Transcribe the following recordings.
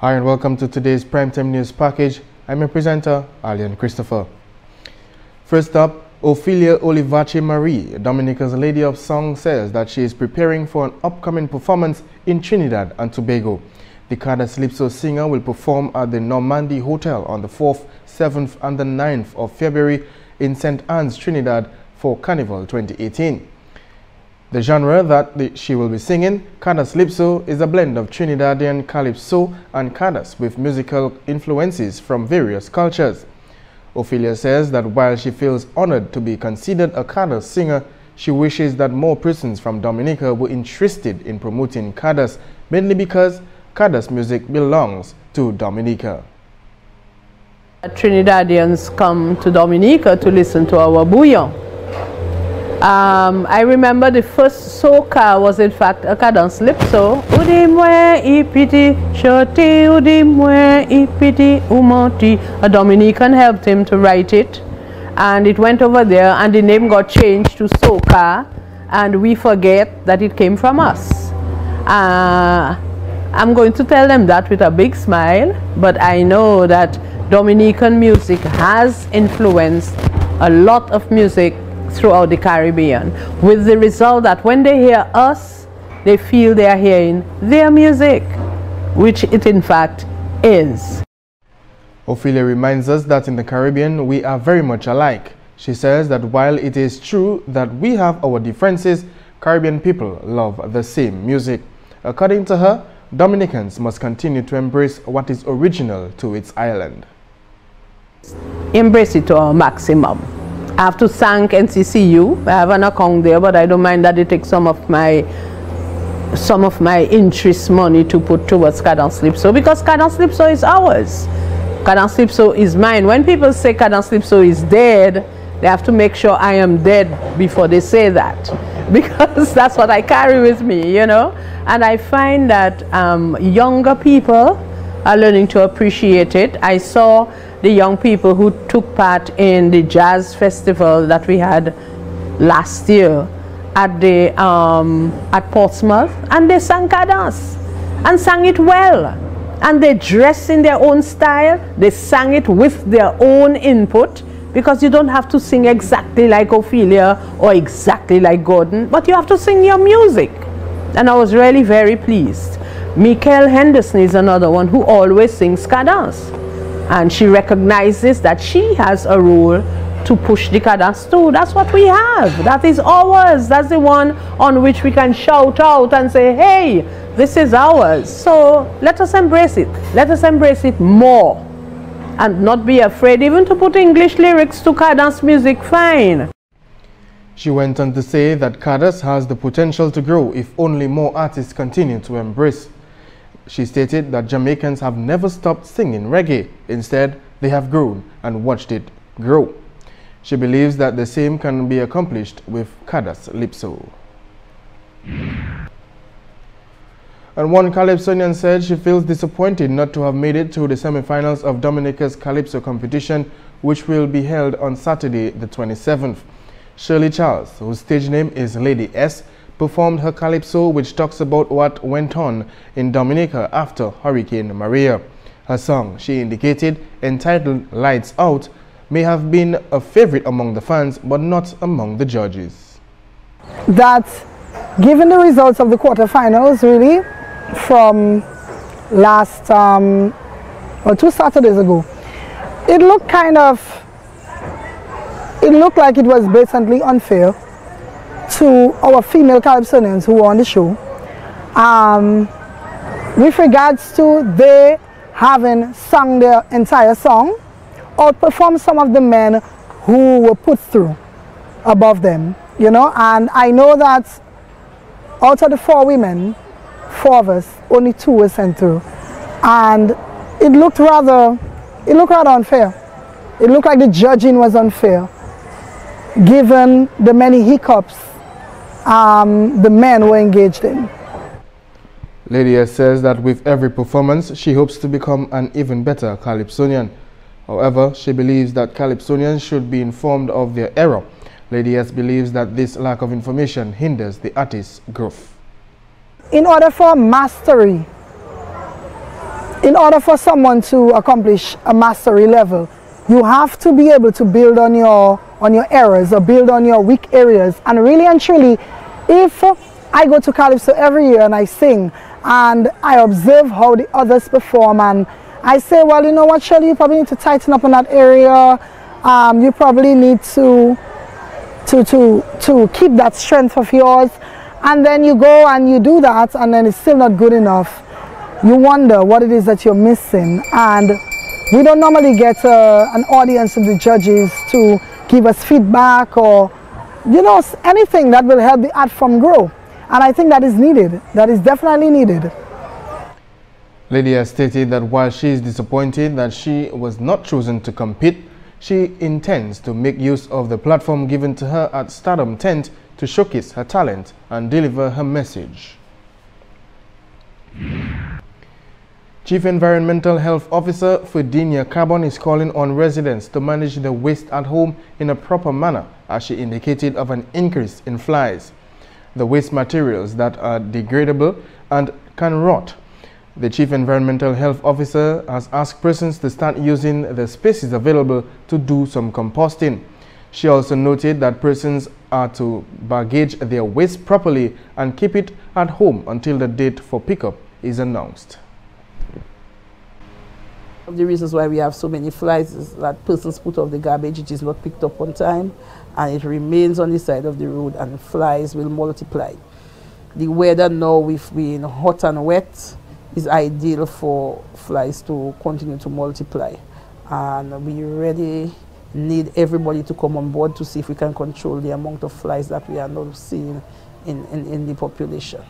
Hi and welcome to today's Primetime News Package. I'm your presenter, Alian Christopher. First up, Ophelia Marie, Dominica's Lady of Song, says that she is preparing for an upcoming performance in Trinidad and Tobago. The Calypso singer will perform at the Normandy Hotel on the 4th, 7th and the 9th of February in St. Anne's, Trinidad for Carnival 2018. The genre that she will be singing, Calypso, is a blend of Trinidadian Calypso and cadence with musical influences from various cultures. Ophelia says that while she feels honored to be considered a cadence singer, she wishes that more persons from Dominica were interested in promoting cadence, mainly because cadence music belongs to Dominica. Trinidadians come to Dominica to listen to our bouillon. I remember the first soca was in fact a Calypso. A Dominican helped him to write it, and it went over there, and the name got changed to soca, and we forget that it came from us. I'm going to tell them that with a big smile, but I know that Dominican music has influenced a lot of music throughout the Caribbean, with the result that when they hear us, they feel they are hearing their music, which it in fact is. Ophelia reminds us that in the Caribbean, we are very much alike. She says that while it is true that we have our differences, Caribbean people love the same music. According to her, Dominicans must continue to embrace what is original to its island. Embrace it to our maximum. I have to thank NCCU. I have an account there, but I don't mind that they take some of my interest money to put towards Calypso, because Calypso is ours. Calypso is mine. When people say Calypso is dead, they have to make sure I am dead before they say that, because that's what I carry with me, you know. And I find that younger people are learning to appreciate it. I saw the young people who took part in the jazz festival that we had last year at Portsmouth, and they sang cadence and sang it well, and they dressed in their own style. They sang it with their own input, because you don't have to sing exactly like Ophelia or exactly like Gordon, but you have to sing your music. And I was really very pleased. Michael Henderson is another one who always sings cadence, and she recognizes that she has a role to push the cadence too. That's what we have. That is ours. That's the one on which we can shout out and say, hey, this is ours. So let us embrace it. Let us embrace it more, and not be afraid even to put English lyrics to cadence music. Fine. She went on to say that cadence has the potential to grow if only more artists continue to embrace. She stated that Jamaicans have never stopped singing reggae. Instead, they have grown and watched it grow. She believes that the same can be accomplished with Calypso. And one Calypsonian said she feels disappointed not to have made it to the semi-finals of Dominica's Calypso competition, which will be held on Saturday the 27th. Shirley Charles, whose stage name is Lady S, performed her Calypso, which talks about what went on in Dominica after Hurricane Maria. Her song, she indicated, entitled Lights Out, may have been a favorite among the fans, but not among the judges. That, given the results of the quarterfinals, really, from last, 2 Saturdays ago, it looked like it was blatantly unfair to our female Calypsonians who were on the show, with regards to they having sung their entire song, outperformed some of the men who were put through above them, you know. And I know that out of the 4 women, 4 of us, only 2 were sent through, and it looked rather unfair. It looked like the judging was unfair, given the many hiccups the men were engaged in. Lydia says that with every performance, she hopes to become an even better Calypsonian. However, she believes that Calypsonians should be informed of their error. Lydia believes that this lack of information hinders the artist's growth. In order for mastery in order for someone to accomplish a mastery level, you have to be able to build on your errors or build on your weak areas. And really and truly, if I go to Calypso every year and I sing and I observe how the others perform and I say, well, you know what, Shirley, you probably need to tighten up in that area. You probably need to keep that strength of yours. And then you go and you do that and then it's still not good enough. You wonder what it is that you're missing. And we don't normally get an audience of the judges to give us feedback or, you know, anything that will help the art form grow. And I think that is needed. That is definitely needed. Lydia stated that while she is disappointed that she was not chosen to compete, she intends to make use of the platform given to her at Stardom Tent to showcase her talent and deliver her message. Chief Environmental Health Officer Fidinia Carbon is calling on residents to manage their waste at home in a proper manner, as she indicated of an increase in flies. The waste materials that are degradable and can rot. The Chief Environmental Health Officer has asked persons to start using the spaces available to do some composting. She also noted that persons are to baggage their waste properly and keep it at home until the date for pickup is announced. One of the reasons why we have so many flies is that persons put off the garbage, it is not picked up on time, and it remains on the side of the road, and flies will multiply. The weather now, with being hot and wet, is ideal for flies to continue to multiply. And we really need everybody to come on board to see if we can control the amount of flies that we are now seeing in the population.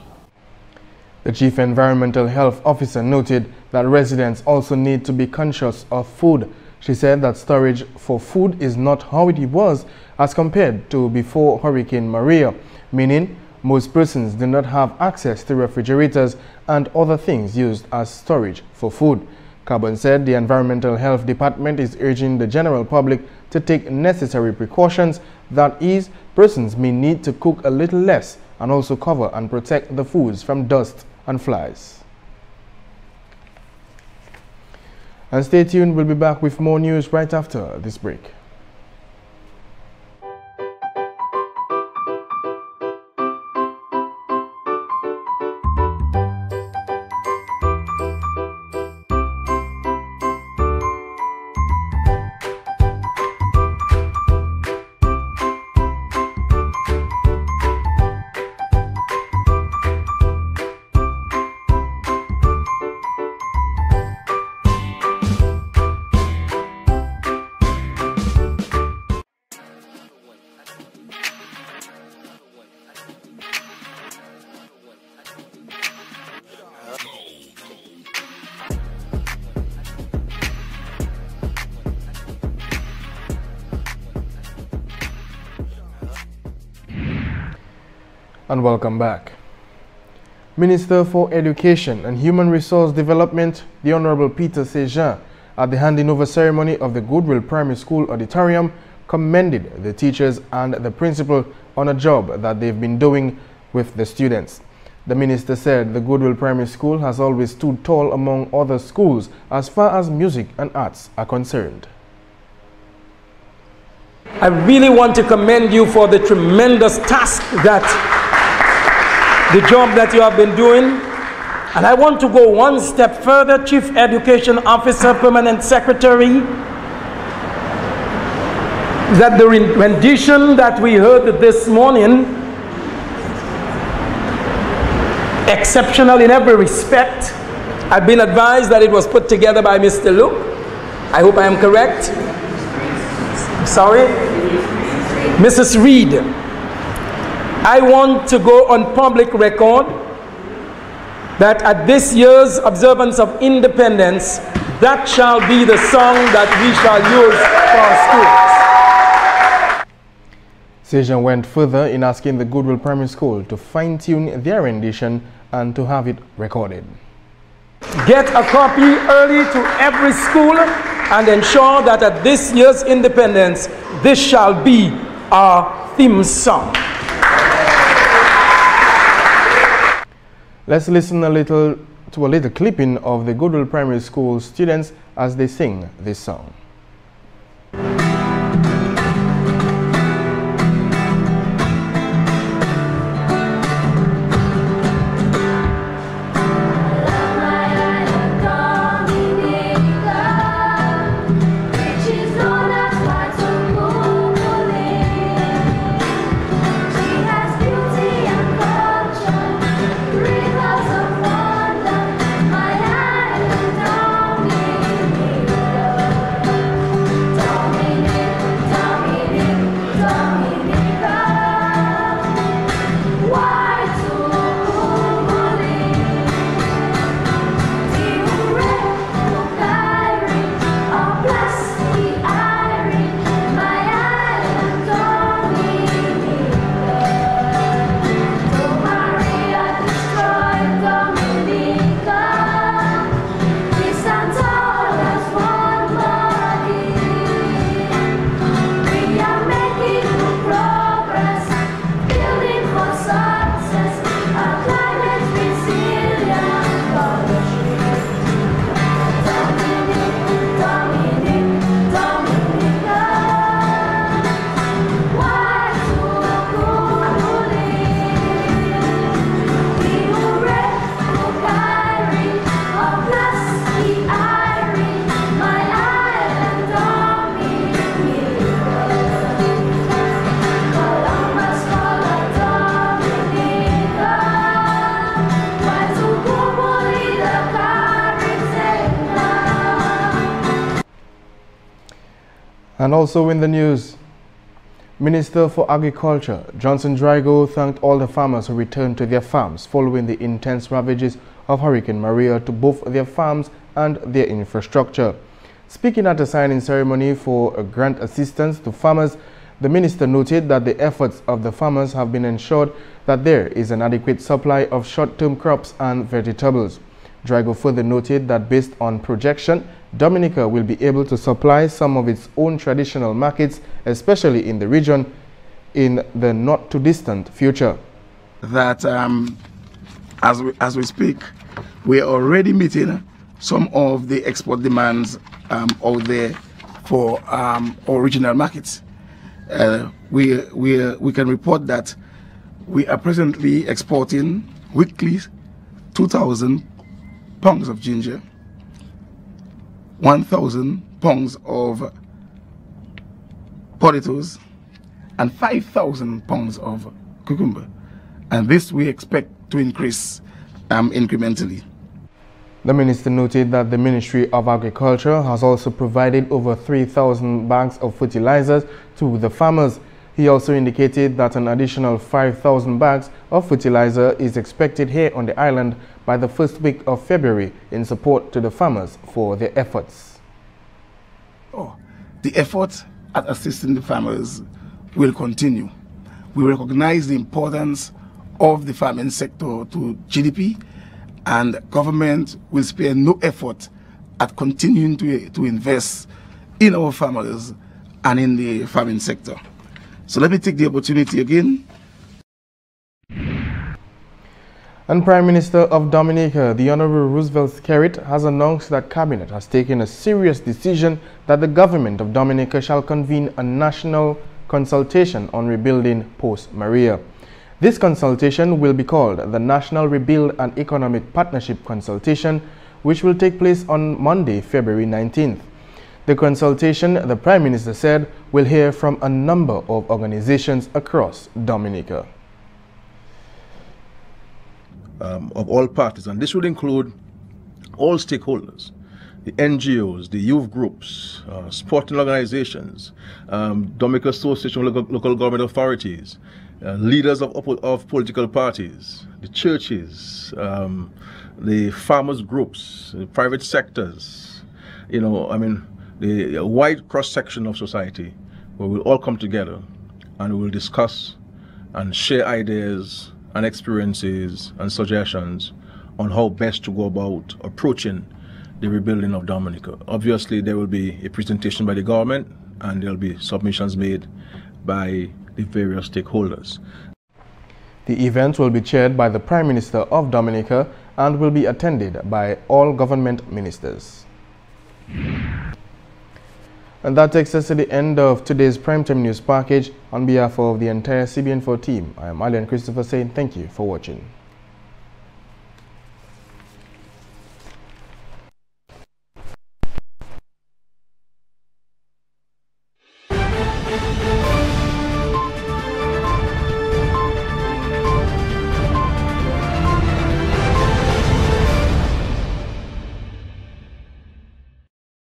The Chief Environmental Health Officer noted that residents also need to be conscious of food. She said that storage for food is not how it was as compared to before Hurricane Maria, meaning most persons do not have access to refrigerators and other things used as storage for food. Carbon said the Environmental Health Department is urging the general public to take necessary precautions, that is, persons may need to cook a little less and also cover and protect the foods from dust and flies. And stay tuned, we'll be back with more news right after this break. And welcome back. Minister for Education and Human Resource Development, the Honorable Peter Sejean, at the handing over ceremony of the Goodwill Primary School auditorium, commended the teachers and the principal on a job that they've been doing with the students. The minister said the Goodwill Primary School has always stood tall among other schools as far as music and arts are concerned. I really want to commend you for the tremendous task the job that you have been doing. And I want to go one step further, Chief Education Officer, Permanent Secretary, that the rendition that we heard this morning, exceptional in every respect. I've been advised that it was put together by Mr. Luke. I hope I am correct. Sorry? Mrs. Reed. I want to go on public record that at this year's observance of independence, that shall be the song that we shall use for our schools. Sejean went further in asking the Goodwill Primary School to fine-tune their rendition and to have it recorded. Get a copy early to every school and ensure that at this year's independence, this shall be our theme song. Let's listen a little to a little clipping of the Goodwill Primary School students as they sing this song. And also in the news, Minister for Agriculture Johnson Drago thanked all the farmers who returned to their farms following the intense ravages of Hurricane Maria to both their farms and their infrastructure. Speaking at a signing ceremony for a grant assistance to farmers, the minister noted that the efforts of the farmers have been ensured that there is an adequate supply of short-term crops and vegetables. Drago further noted that based on projection, Dominica will be able to supply some of its own traditional markets, especially in the region, in the not-too-distant future. That as we speak, we are already meeting some of the export demands out there for original markets. We can report that we are presently exporting weekly 2,000 pounds of ginger, 1,000 pounds of potatoes, and 5,000 pounds of cucumber. And this we expect to increase incrementally. The minister noted that the Ministry of Agriculture has also provided over 3,000 bags of fertilizers to the farmers. He also indicated that an additional 5,000 bags of fertilizer is expected here on the island by the first week of February in support to the farmers for their efforts. The effort at assisting the farmers will continue. We recognize the importance of the farming sector to GDP, and government will spare no effort at continuing to invest in our farmers and in the farming sector. So let me take the opportunity again. And Prime Minister of Dominica, the Honorable Roosevelt Skerrit, has announced that Cabinet has taken a serious decision that the government of Dominica shall convene a national consultation on rebuilding post-Maria. This consultation will be called the National Rebuild and Economic Partnership Consultation, which will take place on Monday, February 19th. The consultation, the Prime Minister said, will hear from a number of organizations across Dominica. Of all parties, and this would include all stakeholders, the NGOs, the youth groups, sporting organizations, Dominica Association of Local Government Authorities, leaders of political parties, the churches, the farmers groups, the private sectors, the wide cross-section of society, where we'll all come together and we'll discuss and share ideas and experiences and suggestions on how best to go about approaching the rebuilding of Dominica. Obviously, there will be a presentation by the government and there will be submissions made by the various stakeholders. The event will be chaired by the Prime Minister of Dominica and will be attended by all government ministers. And that takes us to the end of today's Primetime News package. On behalf of the entire CBN4 team, I am Alian Christopher saying thank you for watching.